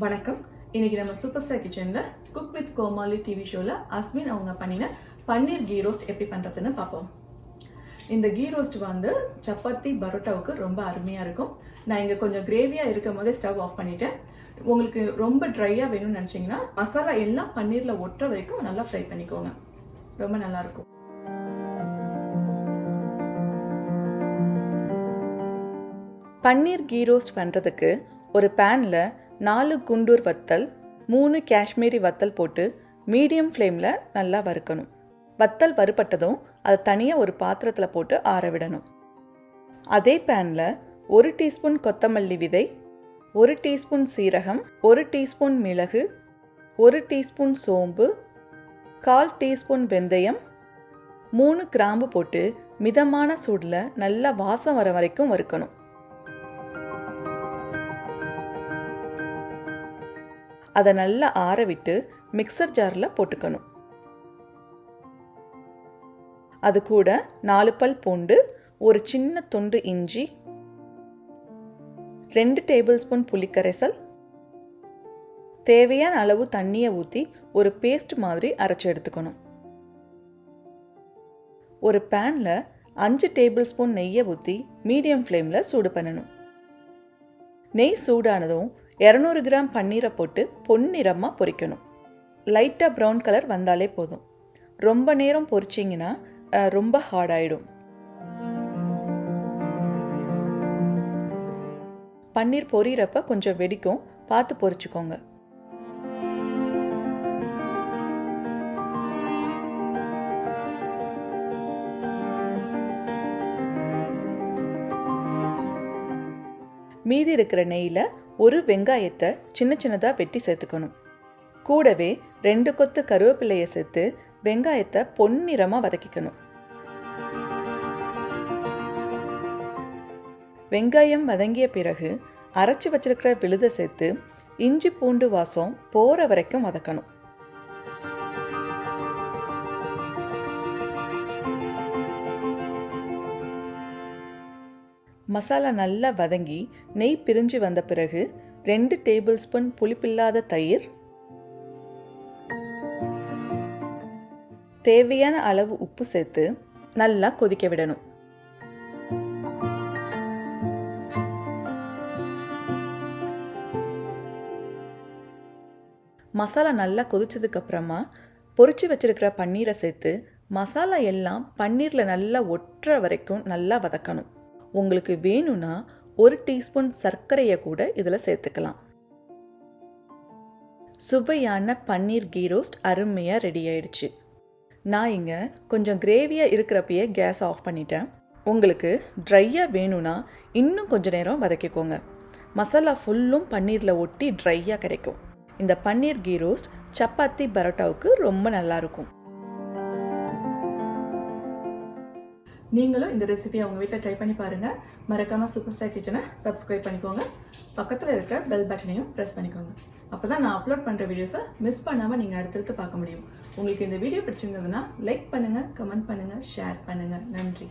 வணக்கம். இன்னைக்கு நம்ம சூப்பர் ஸ்டார் கிச்சன்ல குக் வித் கோமாலி டிவி ஷோல அஸ்வின் அவங்க பண்ணின பன்னீர் கீ ரோஸ்ட் எப்படி பண்றதுன்னு பார்ப்போம். இந்த கீ ரோஸ்ட் வந்து சப்பாத்தி பரோட்டாவுக்கு ரொம்ப அருமையா இருக்கும். நான் இங்க கொஞ்சம் கிரேவியா இருக்கும் போதே ஸ்டவ் ஆஃப் பண்ணிட்டேன். உங்களுக்கு ரொம்ப ட்ரையா வேணும்னு நினைச்சீங்கன்னா மசாலா எல்லாம் பன்னீர்ல ஒட்டுற வரைக்கும் நல்லா ஃப்ரை பண்ணிக்கோங்க. ரொம்ப நல்லா இருக்கும். பன்னீர் கீ ரோஸ்ட் பண்றதுக்கு ஒரு பேன்ல 4 குண்டூர் வத்தல் 3 காஷ்மீரி வத்தல் போட்டு மீடியம் ஃப்ளேமில் நல்லா வறுக்கணும். வத்தல் வறுபட்டதும் அதை தனியாக ஒரு பாத்திரத்தில் போட்டு ஆற விடணும். அதே பேனில் 1 டீஸ்பூன் கொத்தமல்லி விதை, 1 டீஸ்பூன் சீரகம், 1 டீஸ்பூன் மிளகு, 1 டீஸ்பூன் சோம்பு, 1/4 டீஸ்பூன் வெந்தயம், 3 கிராம்பு போட்டு மிதமான சூடில் நல்லா வாசம் வர வரைக்கும் வறுக்கணும். அதை நல்லா ஆற விட்டு மிக்சர் ஜாரில் போட்டுக்கணும். அது கூட 4 பல் பூண்டு, ஒரு சின்ன துண்டு இஞ்சி, 2 டேபிள் ஸ்பூன் புளிக்கரைசல், தேவையான அளவு தண்ணியை ஊற்றி ஒரு பேஸ்ட் மாதிரி அரைச்சி எடுத்துக்கணும். ஒரு பேனில் 5 டேபிள் ஸ்பூன் நெய்யை ஊற்றி மீடியம் ஃப்ளேமில் சூடு பண்ணணும். நெய் சூடானதும் 200 கிராம் பன்னீரை போட்டு பொன்னிறமாக பொரிக்கணும். லைட்டாக ப்ரௌன் கலர் வந்தாலே போதும். ரொம்ப நேரம் பொரிச்சிங்கன்னா ரொம்ப ஹார்ட் ஆகிடும். பன்னீர் பொரியிறப்ப கொஞ்சம் வெடிக்கும், பார்த்து பொரிச்சுக்கோங்க. மீதி இருக்கிற நெய்யில் ஒரு வெங்காயத்தை சின்ன சின்னதாக வெட்டி சேர்த்துக்கணும். கூடவே 2 கொத்து கருவேப்பிலையை சேர்த்து வெங்காயத்தை பொன்னிறமாக வதக்கிக்கணும். வெங்காயம் வதங்கிய பிறகு அரைச்சி வச்சிருக்கிற விழுதை சேர்த்து இஞ்சி பூண்டு வாசம் போகிற வரைக்கும் வதக்கணும். மசாலா நல்லா வதங்கி நெய் பிரிஞ்சு வந்த பிறகு 2 டேபிள் ஸ்பூன் புளிப்பில்லாத தயிர், தேவையான அளவு உப்பு சேர்த்து நல்லா கொதிக்க விடணும். மசாலா நல்லா கொதிச்சதுக்கு அப்புறமா பொரிச்சு வச்சிருக்கிற பன்னீரை சேர்த்து மசாலா எல்லாம் பன்னீரில் நல்லா ஒட்டுற வரைக்கும் நல்லா வதக்கணும். உங்களுக்கு வேணும்னா 1 டீஸ்பூன் சர்க்கரையை கூட இதில் சேர்த்துக்கலாம். சுவையான பன்னீர் கீ ரோஸ்ட் அருமையாக ரெடி ஆயிடுச்சு. நான் இங்கே கொஞ்சம் கிரேவியாக இருக்கிறப்பயே கேஸ் ஆஃப் பண்ணிட்டேன். உங்களுக்கு ட்ரையாக வேணும்னா இன்னும் கொஞ்சம் நேரம் வதக்கிக்கோங்க. மசாலா ஃபுல்லும் பன்னீரில் ஒட்டி ட்ரையாக கிடைக்கும். இந்த பன்னீர் கீ ரோஸ்ட் சப்பாத்தி பரோட்டாவுக்கு ரொம்ப நல்லாயிருக்கும். நீங்களும் இந்த ரெசிபியை உங்கள் வீட்டில் ட்ரை பண்ணி பாருங்கள். மறக்காமல் சூப்பர் ஸ்டார் கிச்சனை சப்ஸ்கிரைப் பண்ணிக்கோங்க. பக்கத்தில் இருக்கிற பெல் பட்டனையும் ப்ரெஸ் பண்ணிக்கோங்க. அப்போ தான் நான் அப்லோட் பண்ணுற வீடியோஸை மிஸ் பண்ணாமல் நீங்கள் அடுத்தடுத்து பார்க்க முடியும். உங்களுக்கு இந்த வீடியோ பிடிச்சிருந்ததுன்னா லைக் பண்ணுங்கள், கமெண்ட் பண்ணுங்கள், ஷேர் பண்ணுங்கள். நன்றி.